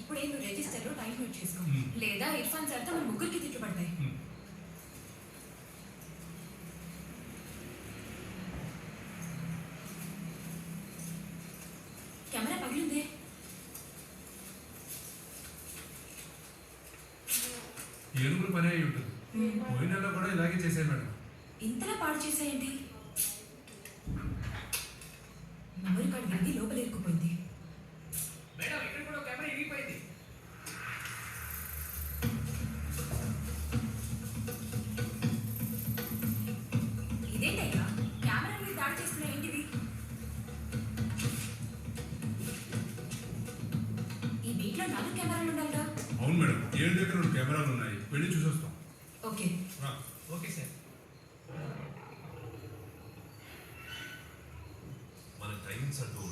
ఇప్పుడే నువ్వు రిజిస్టర్లో టైం నోట్ చేసుకో, లేదా ఇర్ఫాన్ సార్తో మన ముగ్గురికి తిట్లు పడతాయి. కెమెరా పగిలిందే. ఏనుగులు పని అయి ఉంటుంది. పోయిన నెలలో కూడా ఇలాగే చేశాను మేడం. ఇంతలా పాడు చేసాయండి. మెమరీ కార్డు విరిగి లోపల ఇరుక్కుపోయింది. మేడం ఇక్కడ కూడా కెమెరా ఇరిగిపోయింది. ఇదేంటయ్యా కెమెరా మీద దాడి చేస్తున్నా ఏంటిది? ఈ వీటిలో 4 కెమెరాలు ఉండాలిగా. అవును మేడం, 7 దగ్గర 2 కెమెరాలు ఉన్నాయి. వెళ్ళి చూసొస్తాం. Okay okay sir. మన టైమింగ్స్ అంటూ